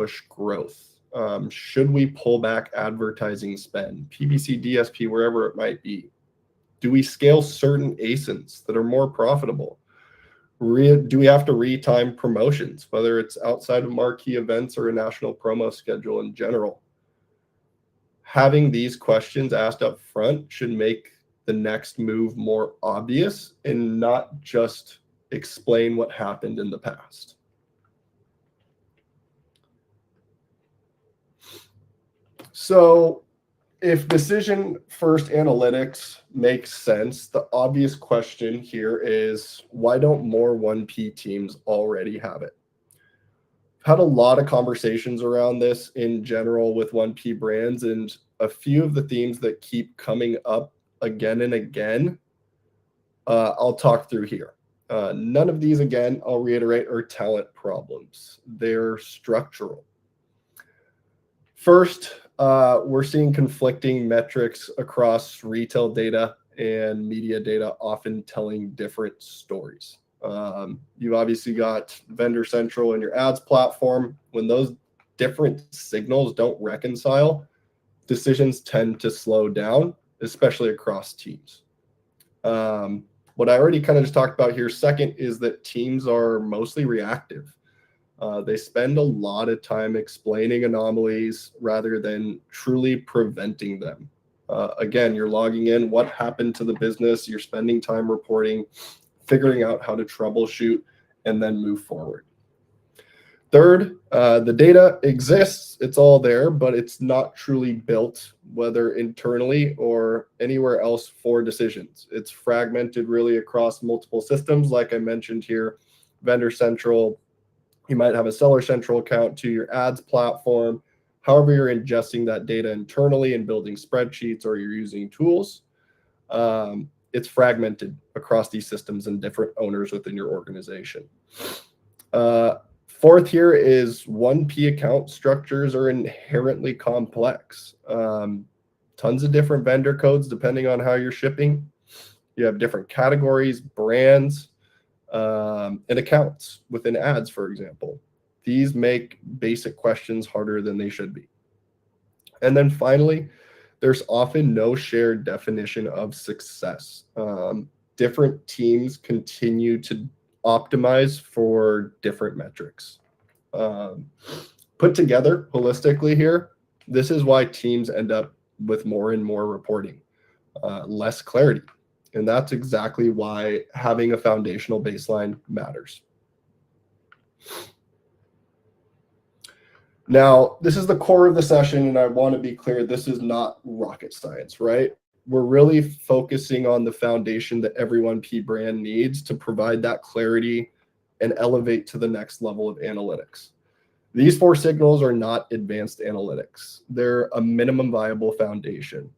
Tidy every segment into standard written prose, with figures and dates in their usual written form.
push growth? Should we pull back advertising spend, PPC, DSP, wherever it might be? Do we scale certain ASINs that are more profitable? Do we have to retime promotions, whether it's outside of marquee events or a national promo schedule in general? Having these questions asked up front should make the next move more obvious and not just explain what happened in the past. So if decision first analytics makes sense, the obvious question here is, why don't more 1P teams already have it? I've had a lot of conversations around this in general with 1P brands, and a few of the themes that keep coming up again and again, I'll talk through here. None of these, again, I'll reiterate, are talent problems. They're structural. First, we're seeing conflicting metrics across retail data and media data, often telling different stories. You've obviously got Vendor Central and your ads platform. When those different signals don't reconcile, decisions tend to slow down, especially across teams. What I already kind of just talked about here, second, is that teams are mostly reactive. They spend a lot of time explaining anomalies rather than truly preventing them. Again, you're logging in what happened to the business, you're spending time reporting, figuring out how to troubleshoot, and then move forward. Third, the data exists, it's all there, but it's not truly built, whether internally or anywhere else, for decisions. It's fragmented really across multiple systems. Like I mentioned here, Vendor Central, you might have a Seller Central account to your ads platform. However you're ingesting that data internally and building spreadsheets, or you're using tools, it's fragmented across these systems and different owners within your organization. Fourth here is 1P account structures are inherently complex. Tons of different vendor codes depending on how you're shipping. You have different categories, brands, and accounts within ads, for example. These make basic questions harder than they should be. And then finally, there's often no shared definition of success. Different teams continue to optimize for different metrics. Put together holistically here, this is why teams end up with more and more reporting, less clarity. And that's exactly why having a foundational baseline matters. Now, this is the core of the session, and I want to be clear, this is not rocket science, right? We're really focusing on the foundation that every 1P brand needs to provide that clarity and elevate to the next level of analytics. These 4 signals are not advanced analytics. They're a minimum viable foundation.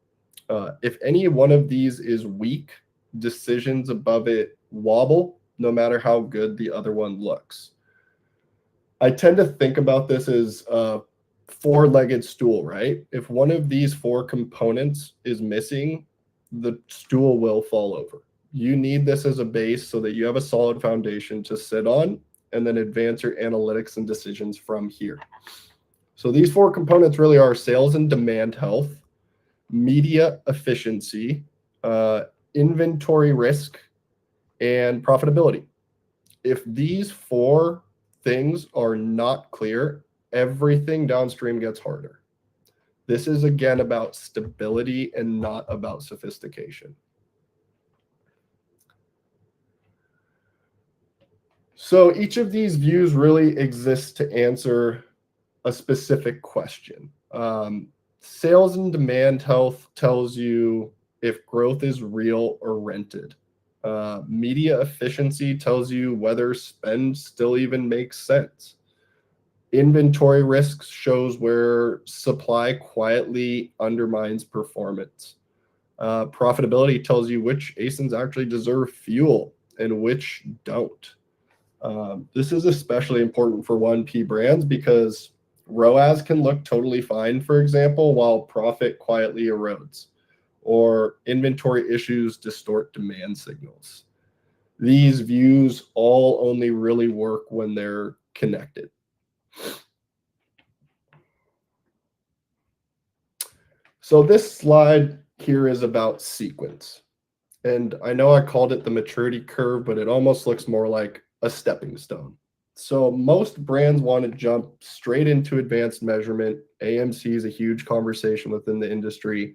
If any one of these is weak, decisions above it wobble, no matter how good the other one looks. I tend to think about this as a 4-legged stool, right? If one of these 4 components is missing, the stool will fall over. You need this as a base so that you have a solid foundation to sit on and then advance your analytics and decisions from here. So these 4 components really are sales and demand health, media efficiency, inventory risk, and profitability. If these 4 things are not clear, everything downstream gets harder. This is again about stability and not about sophistication. So each of these views really exists to answer a specific question. Sales and demand health tells you if growth is real or rented. Media efficiency tells you whether spend still even makes sense. Inventory risks shows where supply quietly undermines performance. Profitability tells you which ASINs actually deserve fuel and which don't. This is especially important for 1P brands because ROAS can look totally fine, for example, while profit quietly erodes, or inventory issues distort demand signals. These views all only really work when they're connected. So this slide here is about sequence. And I know I called it the maturity curve, but it almost looks more like a stepping stone. So most brands want to jump straight into advanced measurement. AMC is a huge conversation within the industry.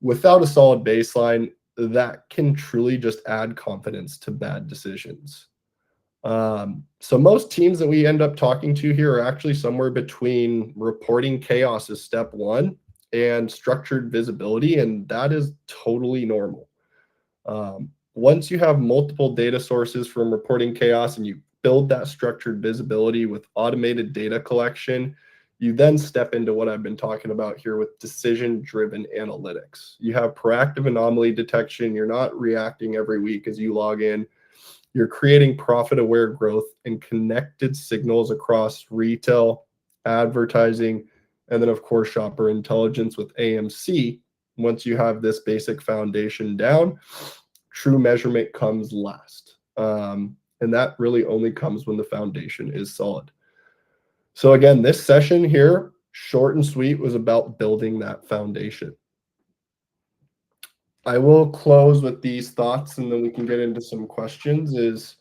Without a solid baseline, that can truly just add confidence to bad decisions. So most teams that we end up talking to here are actually somewhere between reporting chaos as step one and structured visibility, and that is totally normal. Once you have multiple data sources from reporting chaos and you build that structured visibility with automated data collection, you then step into what I've been talking about here with decision-driven analytics. You have proactive anomaly detection. You're not reacting every week as you log in. You're creating profit-aware growth and connected signals across retail, advertising, and then, of course, shopper intelligence with AMC. Once you have this basic foundation down, true measurement comes last. And that really only comes when the foundation is solid. So again, this session here, short and sweet, was about building that foundation. I will close with these thoughts and then we can get into some questions. Is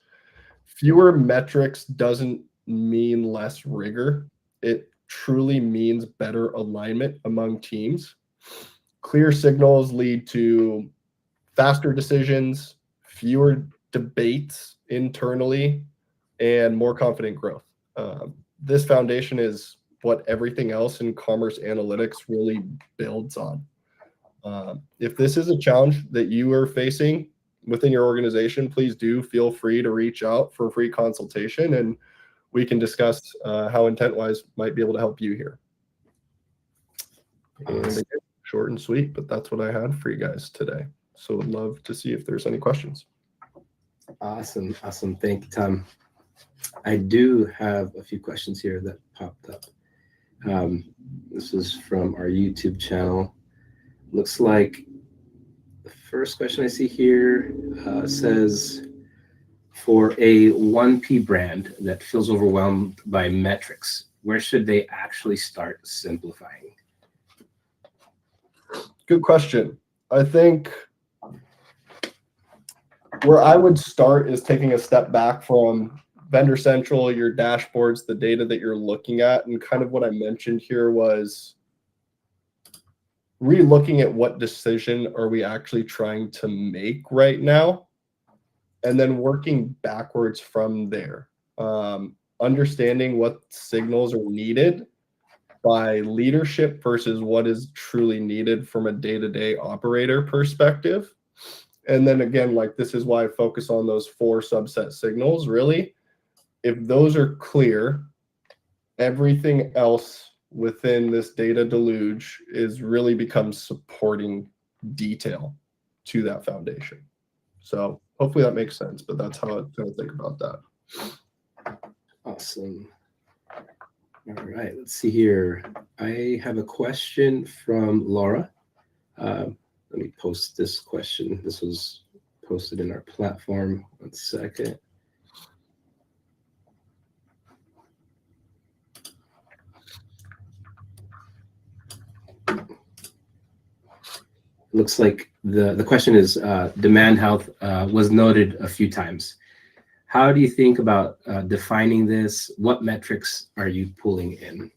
fewer metrics doesn't mean less rigor. It truly means better alignment among teams. Clear signals lead to faster decisions, fewer debates internally, and more confident growth. This foundation is what everything else in commerce analytics really builds on. If this is a challenge that you are facing within your organization, please do feel free to reach out for a free consultation and we can discuss how Intentwise might be able to help you here. And again, short and sweet, but that's what I had for you guys today. So would love to see if there's any questions. Awesome. Thank you, Tom. I do have a few questions here that popped up. This is from our YouTube channel. Looks like the first question I see here says, for a 1P brand that feels overwhelmed by metrics, where should they actually start simplifying? Good question. I think where I would start is taking a step back from Vendor Central, your dashboards, the data that you're looking at. And kind of what I mentioned here was re-looking at what decision are we actually trying to make right now, and then working backwards from there. Understanding what signals are needed by leadership versus what is truly needed from a day-to-day operator perspective. And then again, like this is why I focus on those 4 subset signals, really. If those are clear, everything else within this data deluge is really becomes supporting detail to that foundation. So hopefully that makes sense, but that's how I kind of think about that. Awesome. All right, let's see here. I have a question from Laura. Let me post this question. This was posted in our platform. 1 second. Looks like the question is demand health was noted a few times. How do you think about defining this? What metrics are you pulling in?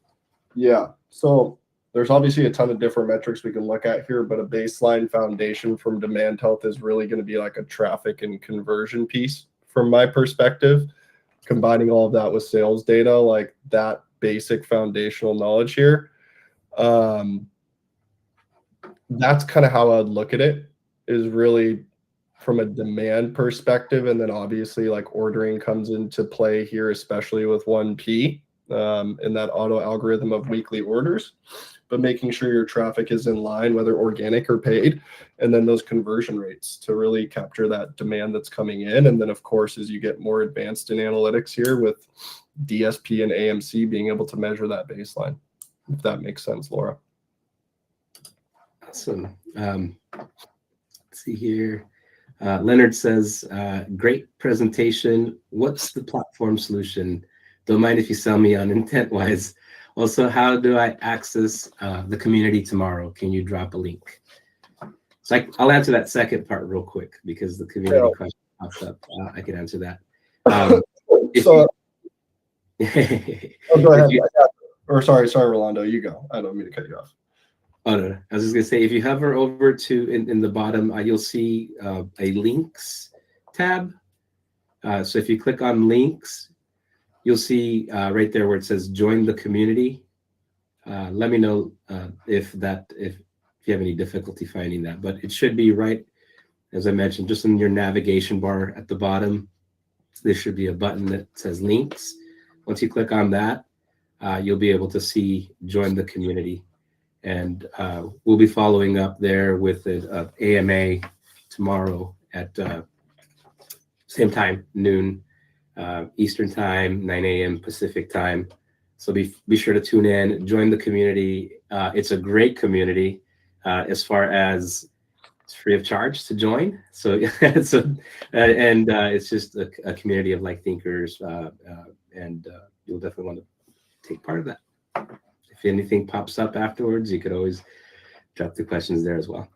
Yeah, so there's obviously a ton of different metrics we can look at here, but a baseline foundation from demand health is really going to be like a traffic and conversion piece from my perspective. Combining all of that with sales data, like that basic foundational knowledge here. That's kind of how I'd look at it, is really from a demand perspective. And then obviously like ordering comes into play here, especially with 1P and that auto algorithm of weekly orders, but making sure your traffic is in line, whether organic or paid, and then those conversion rates to really capture that demand that's coming in. And then of course, as you get more advanced in analytics here with DSP and AMC being able to measure that baseline, if that makes sense, Laura. Awesome. Let's see here. Leonard says, great presentation. What's the platform solution? Don't mind if you sell me on Intentwise. Also, how do I access the community tomorrow? Can you drop a link? So I'll answer that second part real quick because the community question popped up. I can answer that. So, go ahead. You, or sorry, Rolando, you go. I don't mean to cut you off. Oh, no, I was just gonna say, if you hover over to in the bottom, you'll see a links tab. So if you click on links, you'll see right there where it says join the community. Let me know if you have any difficulty finding that, but it should be right, as I mentioned, just in your navigation bar at the bottom. There should be a button that says links. Once you click on that, you'll be able to see join the community. And we'll be following up there with an AMA tomorrow at same time, noon Eastern time, 9 a.m. Pacific time. So be sure to tune in, join the community. It's a great community as far as it's free of charge to join. So, it's just a community of like thinkers, and you'll definitely want to take part of that. If anything pops up afterwards, you could always drop the questions there as well.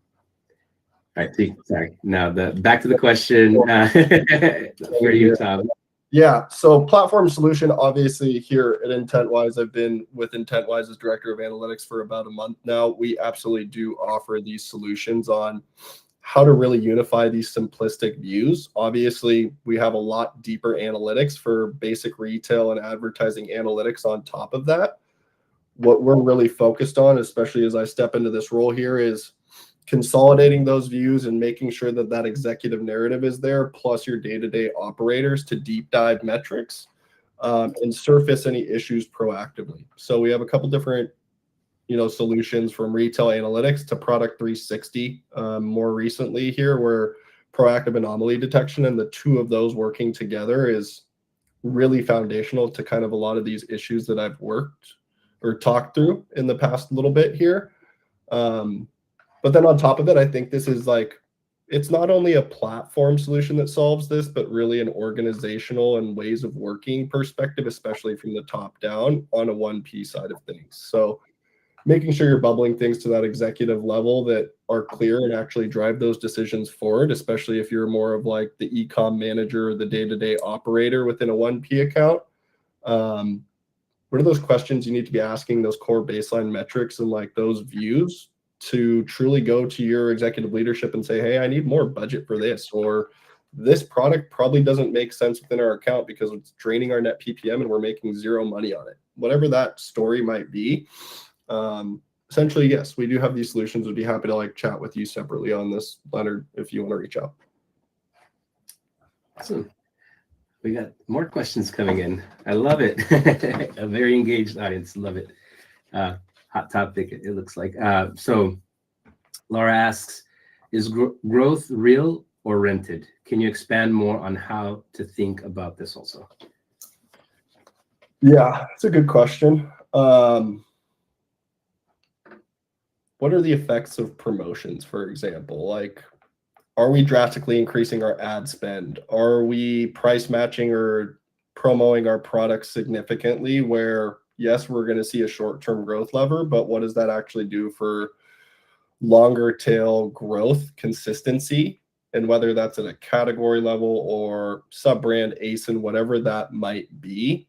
All right, sorry. Now back to the question for you, Tom. Yeah, so platform solution, obviously here at Intentwise, I've been with Intentwise as director of analytics for about a month now. We absolutely do offer these solutions on how to really unify these simplistic views. Obviously, we have a lot deeper analytics for basic retail and advertising analytics on top of that. What we're really focused on, especially as I step into this role here, is consolidating those views and making sure that that executive narrative is there, plus your day-to-day operators to deep dive metrics and surface any issues proactively. So we have a couple different solutions, from retail analytics to product 360 more recently here, where proactive anomaly detection, and the two of those working together is really foundational to kind of a lot of these issues that I've worked or talked through in the past little bit here. But then on top of it, I think this is it's not only a platform solution that solves this, but really an organizational and ways of working perspective, especially from the top down on a 1P side of things. So making sure you're bubbling things to that executive level that are clear and actually drive those decisions forward, especially if you're more of like the e-com manager or the day-to-day operator within a 1P account. What are those questions you need to be asking, those core baseline metrics and like those views to truly go to your executive leadership and say, hey, I need more budget for this, or this product probably doesn't make sense within our account because it's draining our net PPM and we're making zero money on it. Whatever that story might be. Essentially, yes, we do have these solutions. We'd be happy to chat with you separately on this, Leonard, if you want to reach out. Awesome. We got more questions coming in. I love it. A very engaged audience. Love it. Hot topic, it looks like. So Laura asks, is growth real or rented? Can you expand more on how to think about this also? Yeah, it's a good question. What are the effects of promotions, for example? Are we drastically increasing our ad spend? Are we price matching or promoting our products significantly where, yes, we're going to see a short-term growth lever, but what does that actually do for longer tail growth consistency? And whether that's at a category level or sub-brand ASIN, whatever that might be.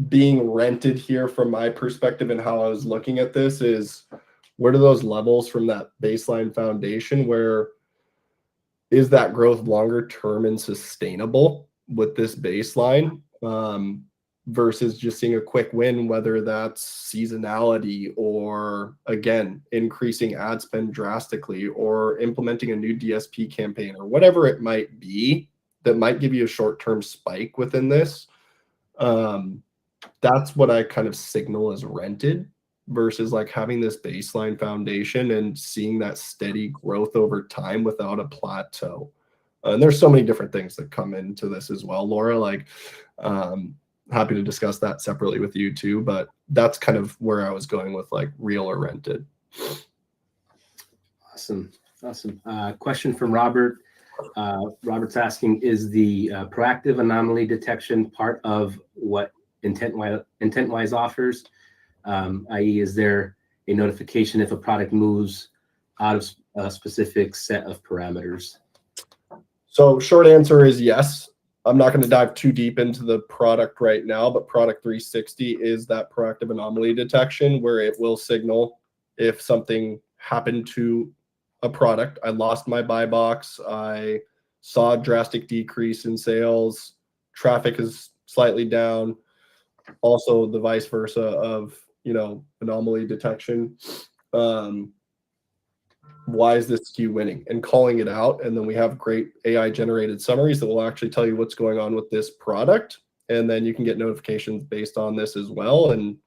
Being rented here from my perspective and how I was looking at this is, what are those levels from that baseline foundation? Where is that growth longer term and sustainable with this baseline versus just seeing a quick win, whether that's seasonality or, again, increasing ad spend drastically or implementing a new DSP campaign or whatever it might be that might give you a short-term spike within this. That's what I kind of signal as rented versus having this baseline foundation and seeing that steady growth over time without a plateau. And there's so many different things that come into this as well, Laura. Happy to discuss that separately with you too, but that's kind of where I was going with real or rented. Awesome. Question from Robert. Robert's asking, is the proactive anomaly detection part of what Intentwise offers, i.e., is there a notification if a product moves out of a specific set of parameters? So short answer is yes. I'm not going to dive too deep into the product right now, but Product 360 is that proactive anomaly detection where it will signal if something happened to a product. I lost my buy box. I saw a drastic decrease in sales. Traffic is slightly down. Also, the vice versa of, anomaly detection. Why is this SKU winning, and calling it out. And then we have great AI generated summaries that will actually tell you what's going on with this product. And then you can get notifications based on this as well. And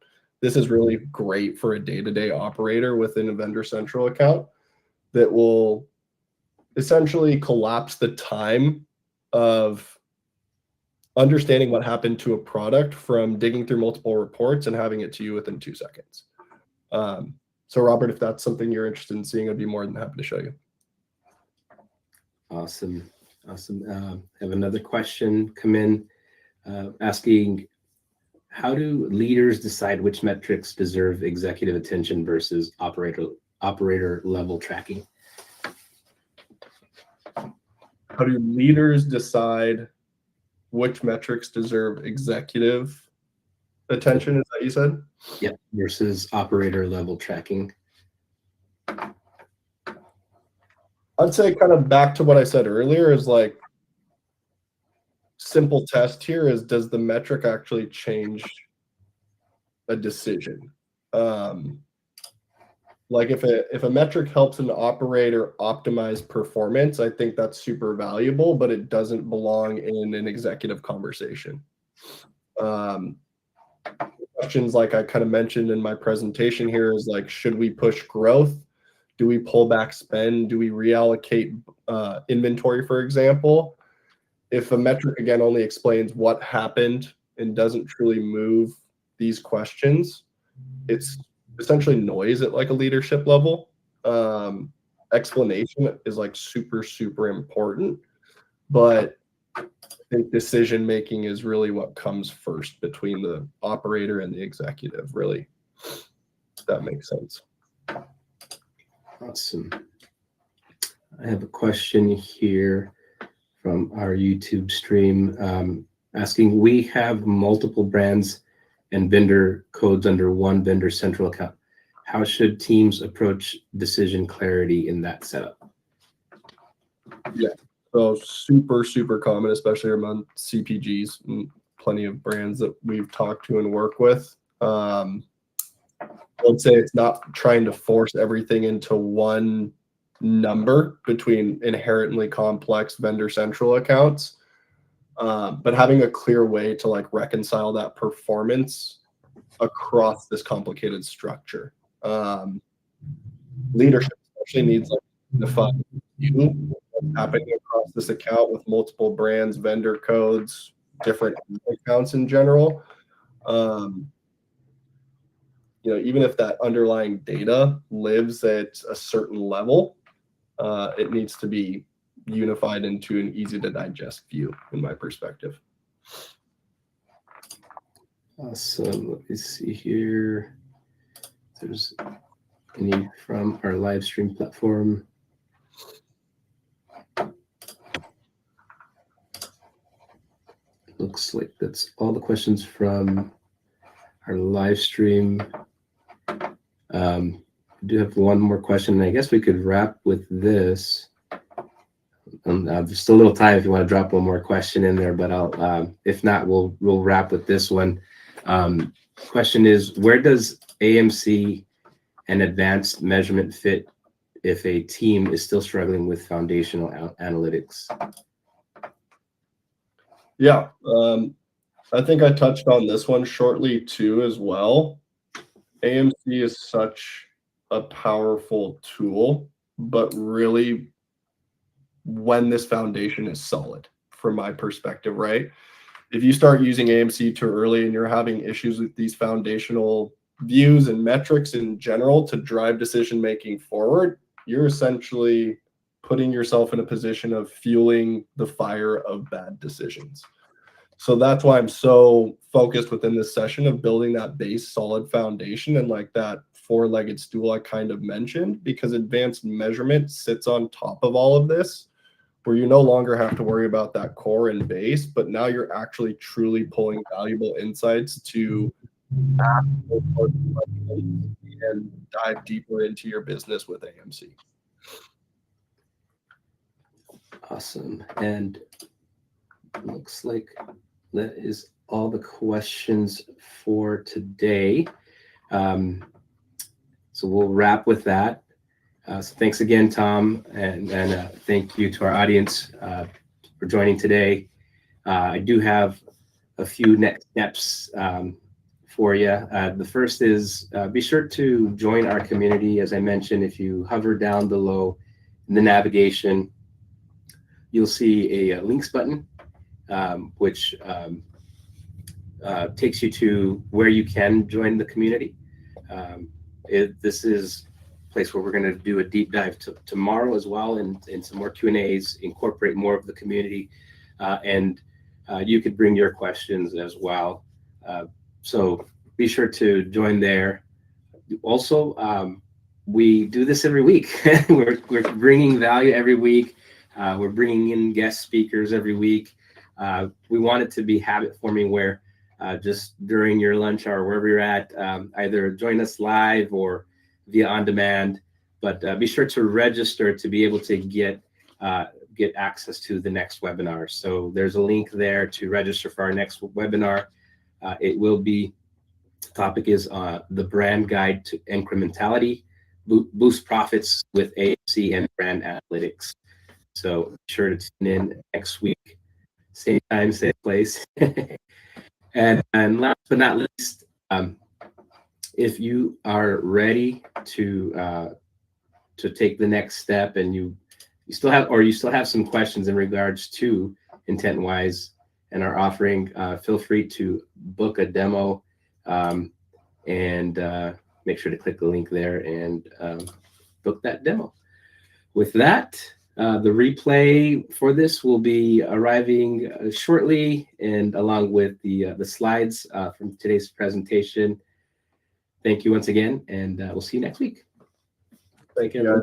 this is really great for a day-to-day operator within a Vendor Central account that will essentially collapse the time of understanding what happened to a product from digging through multiple reports and having it to you within 2 seconds. So Robert, if that's something you're interested in seeing, I'd be more than happy to show you. Awesome. I have another question come in asking, how do leaders decide which metrics deserve executive attention versus operator level tracking? How do leaders decide which metrics deserve executive attention? Is that what you said? Yep. Versus operator level tracking. I'd say kind of back to what I said earlier is like simple test here is, does the metric actually change a decision? Like if a metric helps an operator optimize performance, I think that's super valuable, but it doesn't belong in an executive conversation. Questions like I kind of mentioned in my presentation here is like, should we push growth? Do we pull back spend? Do we reallocate inventory, for example? If a metric, again, only explains what happened and doesn't truly move these questions, it's essentially noise at like a leadership level. Explanation is like super, super important, but I think decision making is really what comes first between the operator and the executive, really. If that makes sense. Awesome. I have a question here from our YouTube stream asking, we have multiple brands and vendor codes under one Vendor Central account. How should teams approach decision clarity in that setup? Yeah, so super, super common, especially among CPGs and plenty of brands that we've talked to and work with. I would say it's not trying to force everything into one number between inherently complex Vendor Central accounts, but having a clear way to like reconcile that performance across this complicated structure. Leadership especially needs like to define what's happening across this account with multiple brands, vendor codes, different accounts in general. Even if that underlying data lives at a certain level, it needs to be unified into an easy to digest view, in my perspective. Awesome. Let me see here. If there's any from our live stream platform. Looks like that's all the questions from our live stream. We do have one more question, and I guess we could wrap with this. There's still a little time if you want to drop one more question in there, but I'll if not, we'll wrap with this one. Question is, where does AMC and advanced measurement fit if a team is still struggling with foundational analytics? Yeah, I think I touched on this one shortly too as well. AMC is such a powerful tool, but really when this foundation is solid, from my perspective, right? If you start using AMC too early and you're having issues with these foundational views and metrics in general to drive decision-making forward, you're essentially putting yourself in a position of fueling the fire of bad decisions. So that's why I'm so focused within this session of building that base solid foundation and like that four-legged stool I kind of mentioned, because advanced measurement sits on top of all of this, where you no longer have to worry about that core and base, but now you're actually truly pulling valuable insights to ask those hard questions and dive deeper into your business with AMC. Awesome. And looks like that is all the questions for today. So we'll wrap with that. So thanks again, Tom, and thank you to our audience for joining today. I do have a few next steps for you. The first is be sure to join our community. As I mentioned, if you hover down below in the navigation, you'll see a links button, which takes you to where you can join the community. This is a place where we're going to do a deep dive tomorrow as well, and some more Q&As, incorporate more of the community, and you could bring your questions as well. So be sure to join there. Also, we do this every week. we're bringing value every week. We're bringing in guest speakers every week. We want it to be habit forming where just during your lunch hour, wherever you're at, either join us live or via on demand, but be sure to register to be able to get access to the next webinar. So there's a link there to register for our next webinar. It will be, topic is the brand guide to incrementality, boost profits with AMC and brand analytics. So be sure to tune in next week, same time, same place. And last but not least, if you are ready to take the next step and you still have some questions in regards to Intentwise and our offering, feel free to book a demo, and make sure to click the link there and book that demo. With that, the replay for this will be arriving shortly, and along with the slides from today's presentation. Thank you once again, and we'll see you next week. Thank you, guys.